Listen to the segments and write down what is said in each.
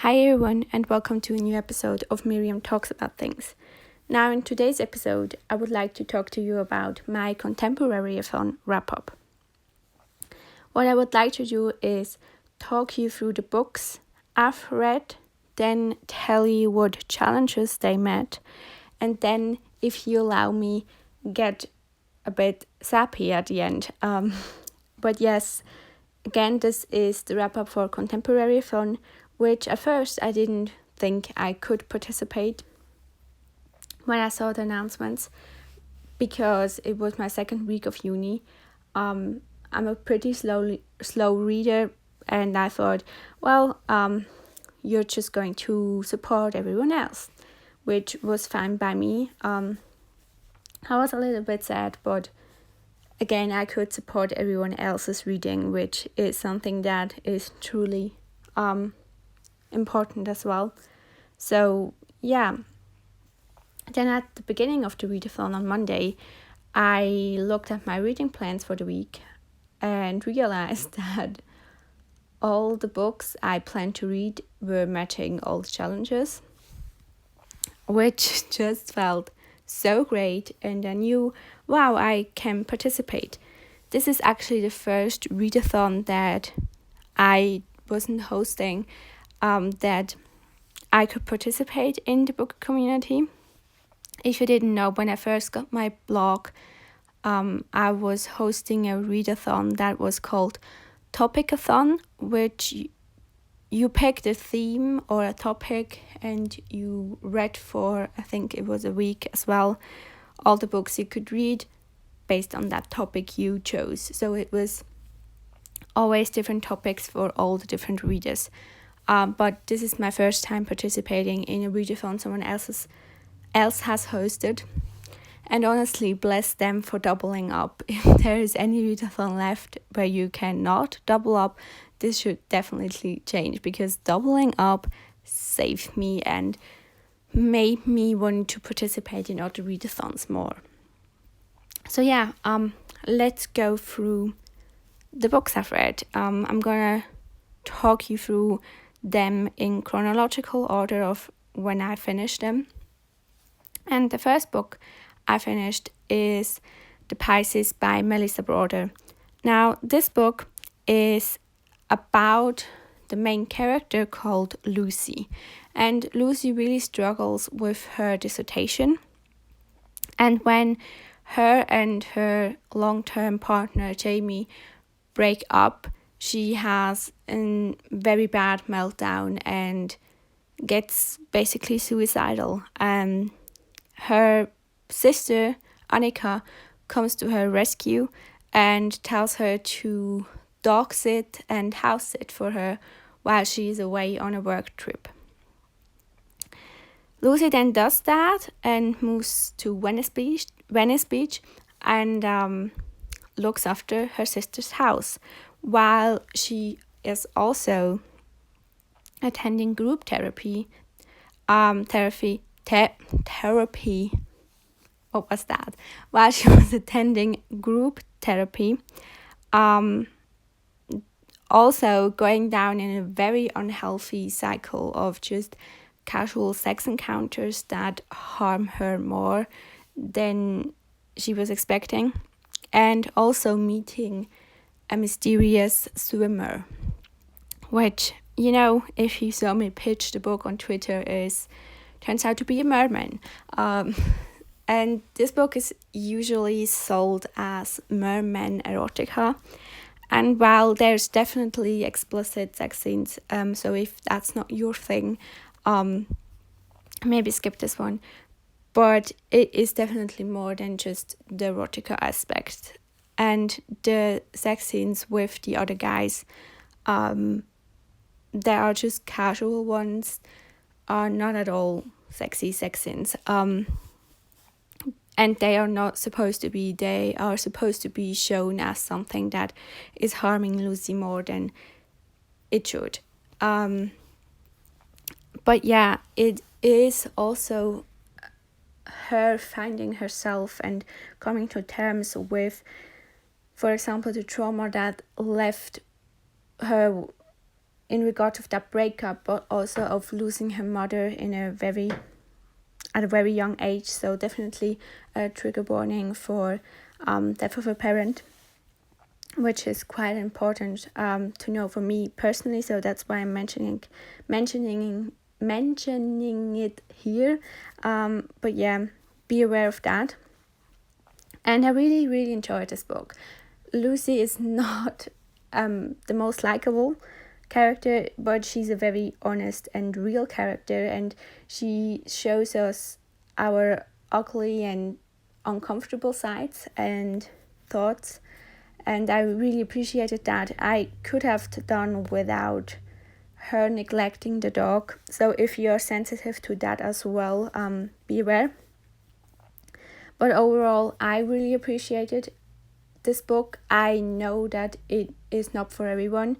Hi everyone, and welcome to a new episode of Miriam Talks About Things. Now, in today's episode, I would like to talk to you about my Contemporaryathon Wrap-Up. What I would like to do is talk you through the books I've read, then tell you what challenges they met, and then, if you allow me, get a bit sappy at the end. But yes, again, this is the wrap-up for Contemporaryathon, which at first I didn't think I could participate when I saw the announcements, because it was my second week of uni. I'm a pretty slow reader, and I thought, you're just going to support everyone else, which was fine by me. I was a little bit sad, but again, I could support everyone else's reading, which is something that is truly important as well. So yeah, then at the beginning of the readathon on Monday, I looked at my reading plans for the week and realized that all the books I planned to read were matching all the challenges, which just felt so great, and I knew, wow, I can participate. This is actually the first readathon that I wasn't hosting, that I could participate in the book community. If you didn't know, when I first got my blog, I was hosting a readathon that was called Topicathon, which you picked a theme or a topic and you read for, I think it was a week as well, all the books you could read based on that topic you chose. So it was always different topics for all the different readers. But this is my first time participating in a readathon someone else has hosted. And honestly, bless them for doubling up. If there is any readathon left where you cannot double up, this should definitely change, because doubling up saved me and made me want to participate in other readathons more. So yeah, let's go through the books I've read. I'm gonna talk you through them in chronological order of when I finished them. And the first book I finished is The Pisces by Melissa Broder. Now, this book is about the main character called Lucy. And Lucy really struggles with her dissertation. And when her and her long-term partner, Jamie, break up, she has a very bad meltdown and gets basically suicidal. Her sister, Annika, comes to her rescue and tells her to dog sit and house sit for her while she is away on a work trip. Lucy then does that and moves to Venice Beach and looks after her sister's house, while she is also attending group therapy. What was that? While she was attending group therapy, also going down in a very unhealthy cycle of just casual sex encounters that harm her more than she was expecting, and also meeting a mysterious swimmer, which, you know, if you saw me pitch the book on Twitter, turns out to be a merman. And this book is usually sold as merman erotica. And while there's definitely explicit sex scenes, so if that's not your thing, maybe skip this one. But it is definitely more than just the erotica aspect. And the sex scenes with the other guys, they are just casual ones, are not at all sexy sex scenes. And they are not supposed to be. They are supposed to be shown as something that is harming Lucy more than it should. But yeah, it is also her finding herself and coming to terms with, for example, the trauma that left her in regard of that breakup, but also of losing her mother at a very young age. So definitely a trigger warning for death of a parent, which is quite important to know for me personally. So that's why I'm mentioning it here. But yeah, be aware of that. And I really, really enjoyed this book. Lucy is not the most likable character, but she's a very honest and real character, and she shows us our ugly and uncomfortable sides and thoughts, and I really appreciated that. I could have done without her neglecting the dog, so if you're sensitive to that as well, be aware. But overall, I really appreciated this book. I know that it is not for everyone.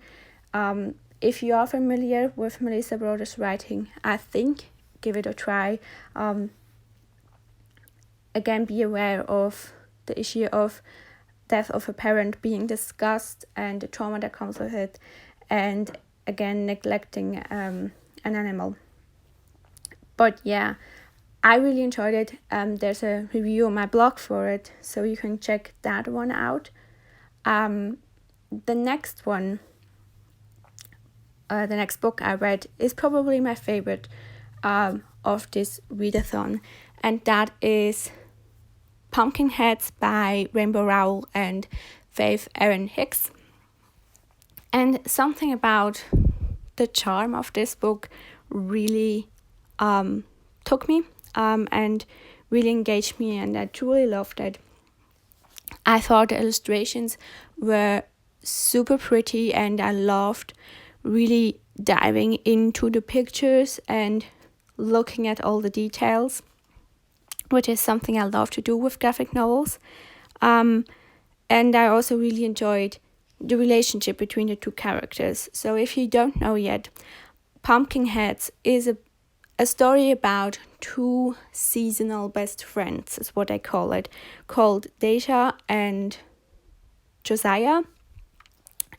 If you are familiar with Melissa Broder's writing, I think give it a try. Again, be aware of the issue of death of a parent being discussed and the trauma that comes with it, and again, neglecting an animal. But yeah, I really enjoyed it. There's a review on my blog for it, so you can check that one out. The next book I read is probably my favorite of this readathon, and that is Pumpkinheads by Rowell and Erin Hicks. And something about the charm of this book really took me and really engaged me, and I truly loved it. I thought the illustrations were super pretty, and I loved really diving into the pictures and looking at all the details, which is something I love to do with graphic novels. And I also really enjoyed the relationship between the two characters. So if you don't know yet, Pumpkinheads is a story about two seasonal best friends, is what I call it, called Deja and Josiah.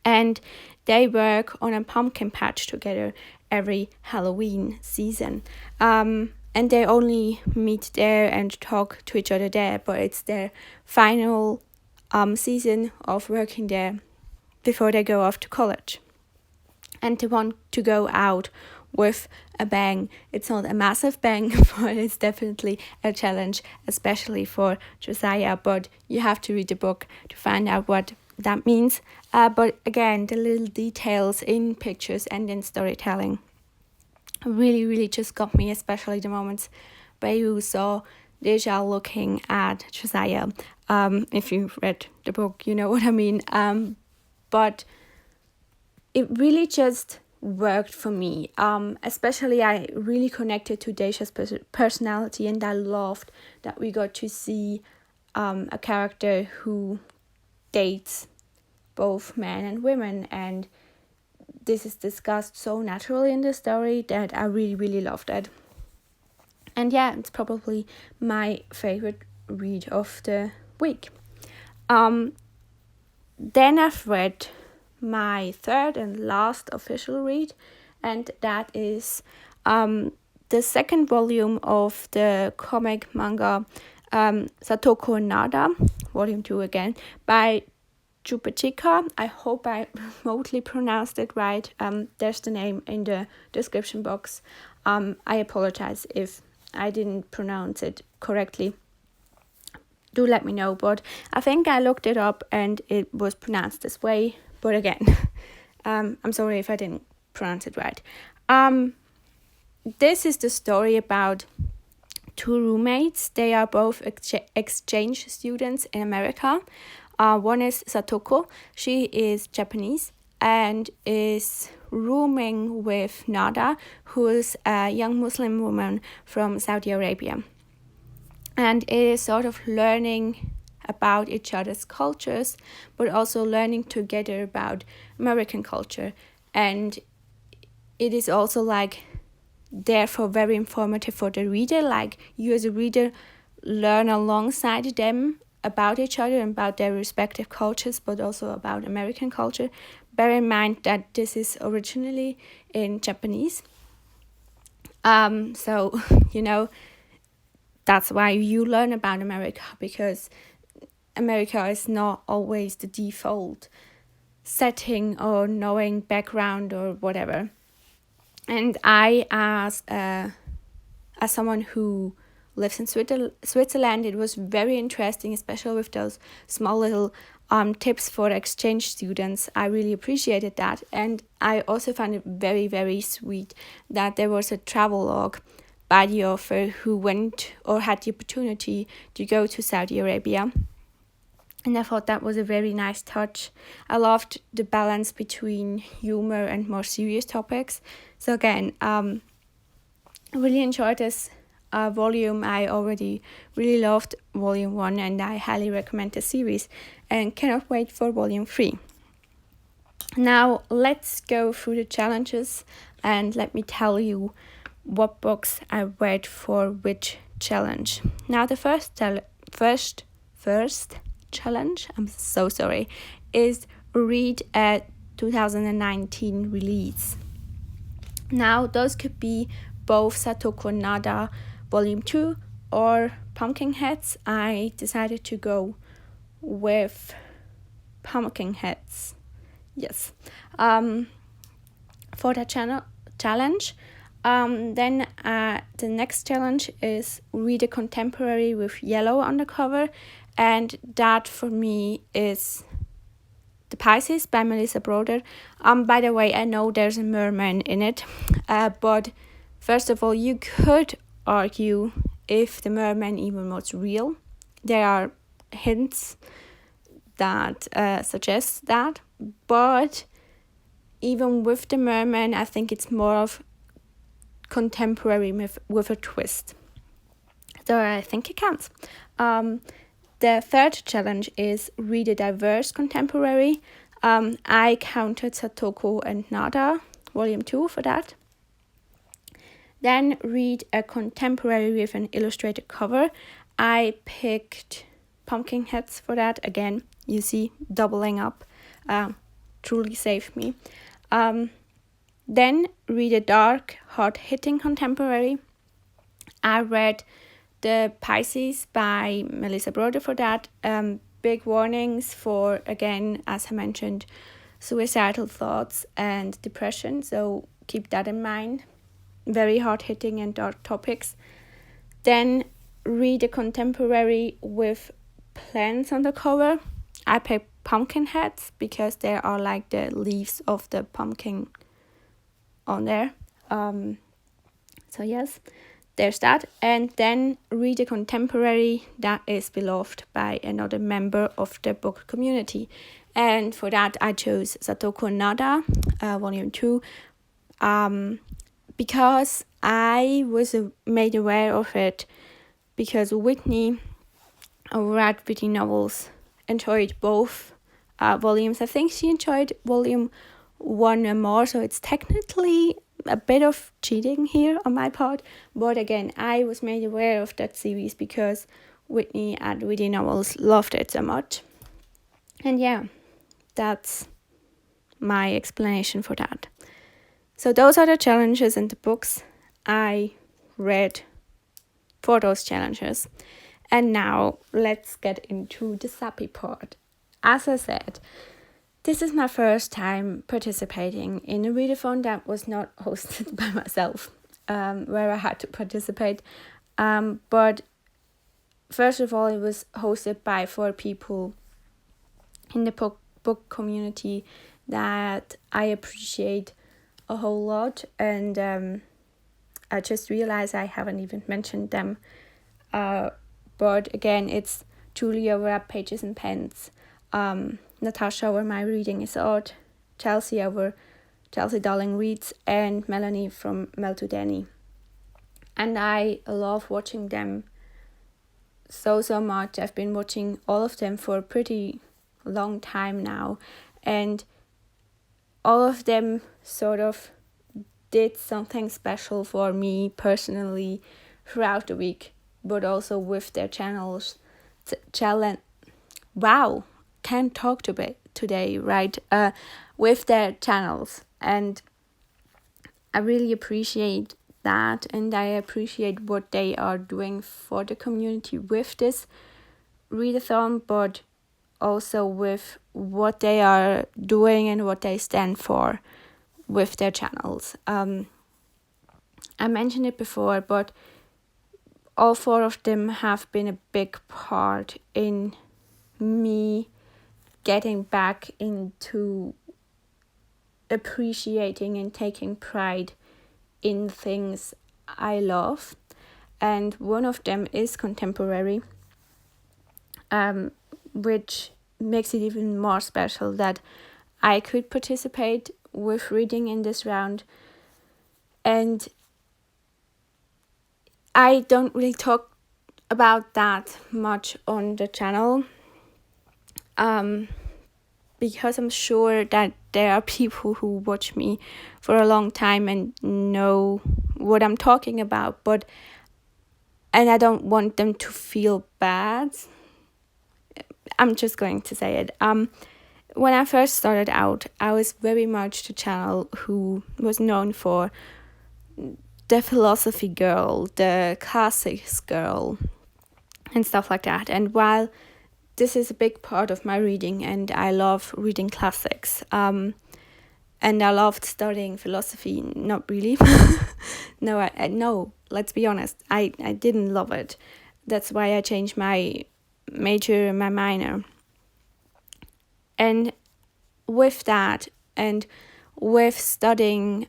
And they work on a pumpkin patch together every Halloween season. And they only meet there and talk to each other there, but it's their final season of working there before they go off to college. And they want to go out with a bang. It's not a massive bang, but it's definitely a challenge, especially for Josiah. But you have to read the book to find out what that means. But again, the little details in pictures and in storytelling really, really just got me, especially the moments where you saw Deja looking at Josiah. If you've read the book, you know what I mean. But it really just worked for me. Especially I really connected to Deja's personality, and I loved that we got to see a character who dates both men and women, and this is discussed so naturally in the story that I really, really loved it. And yeah, it's probably my favorite read of the week. Then I've read my third and last official read, and that is the second volume of the comic manga Satoko Nada, volume 2 again, by Yupechika. I hope I remotely pronounced it right. There's the name in the description box. I apologize if I didn't pronounce it correctly. Do let me know, but I think I looked it up and it was pronounced this way. But again, I'm sorry if I didn't pronounce it right. This is the story about two roommates. They are both exchange students in America. One is Satoko. She is Japanese and is rooming with Nada, who is a young Muslim woman from Saudi Arabia. And it is sort of learning about each other's cultures, but also learning together about American culture. And it is also therefore very informative for the reader. You as a reader learn alongside them about each other and about their respective cultures, but also about American culture. bear in mind that this is originally in Japanese. So, that's why you learn about America, because America is not always the default setting or knowing background or whatever. And I, as someone who lives in Switzerland, it was very interesting, especially with those small little tips for exchange students. I really appreciated that. And I also found it very, very sweet that there was a travel log by the author who went or had the opportunity to go to Saudi Arabia. And I thought that was a very nice touch. I loved the balance between humor and more serious topics. So again, I really enjoyed this volume. I already really loved volume 1, and I highly recommend the series and cannot wait for volume 3. Now let's go through the challenges, and let me tell you what books I read for which challenge. Now the first challenge, I'm so sorry, is read a 2019 release. Now those could be both Satoko Nada Volume 2 or Pumpkinheads. I decided to go with Pumpkinheads. Yes. For that challenge. Then the next challenge is read a contemporary with yellow on the cover, and that for me is The Pisces by Broder. By the way, I know there's a merman in it, but first of all, you could argue if the merman even was real. There are hints that suggest that, but even with the merman, I think it's more of contemporary with a twist. So I think it counts. The third challenge is read a diverse contemporary. I counted Satoko and Nada, volume 2 for that. Then read a contemporary with an illustrated cover. I picked Pumpkinheads for that. Again, you see, doubling up truly saved me. Then read a dark, hard-hitting contemporary. I read The Pisces by Broder for that. Big warnings for, again, as I mentioned, suicidal thoughts and depression. So keep that in mind. Very hard-hitting and dark topics. Then read a contemporary with plants on the cover. I picked Pumpkinheads because there are like the leaves of the pumpkin on there. So yes, there's that. And then read a contemporary that is beloved by another member of the book community. And for that, I chose Satoko Nada, volume 2, because I was made aware of it because Whitney, who read Whitney novels, enjoyed both volumes. I think she enjoyed volume 1 and more, so it's technically a bit of cheating here on my part. But again, I was made aware of that series because Whitney and Whitney novels loved it so much. And yeah, that's my explanation for that. So those are the challenges and the books I read for those challenges. And now let's get into the sappy part. As I said, this is my first time participating in a readathon that was not hosted by myself, where I had to participate. But first of all, it was hosted by 4 people in the book community that I appreciate a whole lot. And I just realized I haven't even mentioned them. But again, it's Julia over at Pages and Pens, Natasha over My Reading is Odd, Chelsea over Chelsea Darling Reads, and Melanie from Mel to Danny. And I love watching them so much. I've been watching all of them for a pretty long time now, and all of them sort of did something special for me personally throughout the week, but also with their channels. Wow, can talk today, right? With their channels. And I really appreciate that, and I appreciate what they are doing for the community with this readathon, but also with what they are doing and what they stand for with their channels. I mentioned it before, but all 4 of them have been a big part in me getting back into appreciating and taking pride in things I love. And one of them is contemporary, which makes it even more special that I could participate with reading in this round. And I don't really talk about that much on the channel, because I'm sure that there are people who watch me for a long time and know what I'm talking about, and I don't want them to feel bad. I'm just going to say it. When I first started out, I was very much the channel who was known for the philosophy girl, the classics girl, and stuff like that. And while this is a big part of my reading, and I love reading classics, and I loved studying philosophy, not really. No, let's be honest, I didn't love it. That's why I changed my major and my minor. And with that, and with studying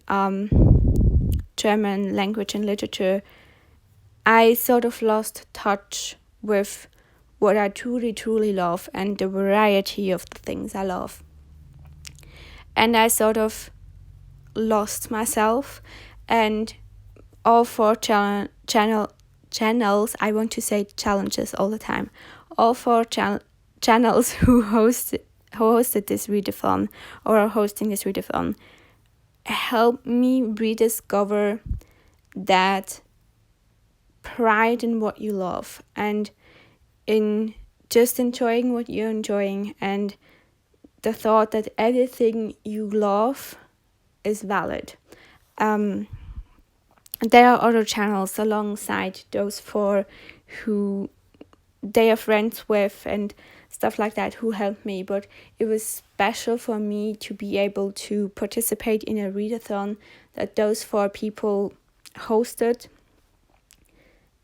German language and literature, I sort of lost touch with what I truly, truly love and the variety of the things I love. And I sort of lost myself, and all 4 channels, I want to say challenges all the time, all 4 channels who hosted this readathon or are hosting this readathon help me rediscover that pride in what you love and in just enjoying what you're enjoying, and the thought that everything you love is valid. There are other channels alongside those 4 who they are friends with and stuff like that who helped me, but it was special for me to be able to participate in a readathon that those 4 people hosted.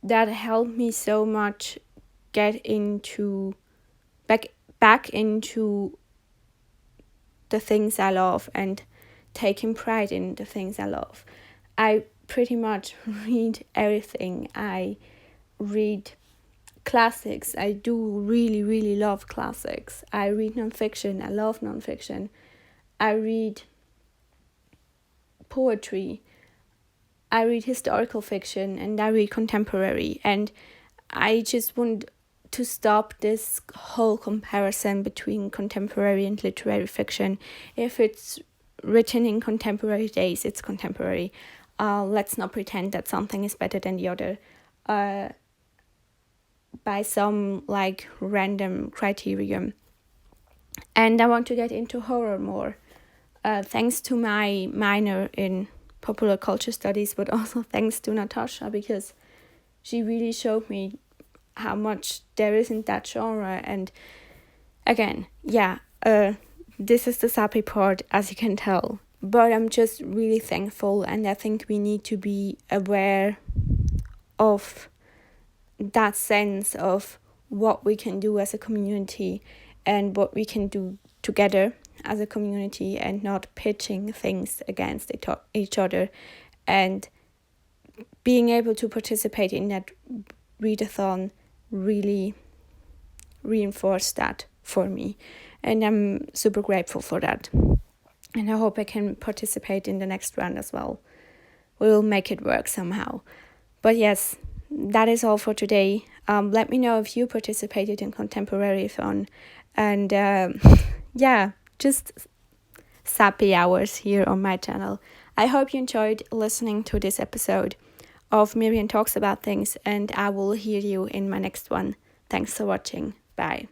That helped me so much get into back into the things I love and taking pride in the things I love. I pretty much read everything. I read classics. I do really, really love classics. I read nonfiction. I love nonfiction. I read poetry. I read historical fiction, and I read contemporary. And I just want to stop this whole comparison between contemporary and literary fiction. If it's written in contemporary days, it's contemporary. Let's not pretend that something is better than the other by some like random criterion. And I want to get into horror more, thanks to my minor in popular culture studies, but also thanks to Natasha, because she really showed me how much there is in that genre. And again, this is the sappy part, as you can tell, but I'm just really thankful, and I think we need to be aware of that sense of what we can do as a community and what we can do together as a community, and not pitching things against each other. And being able to participate in that readathon really reinforced that for me, and I'm super grateful for that, and I hope I can participate in the next round as well. We'll make it work somehow. But yes, that is all for today. Let me know if you participated in Contemporaryathon, and just sappy hours here on my channel. I hope you enjoyed listening to this episode of Miriam Talks About Things, and I will hear you in my next one. Thanks for watching. Bye.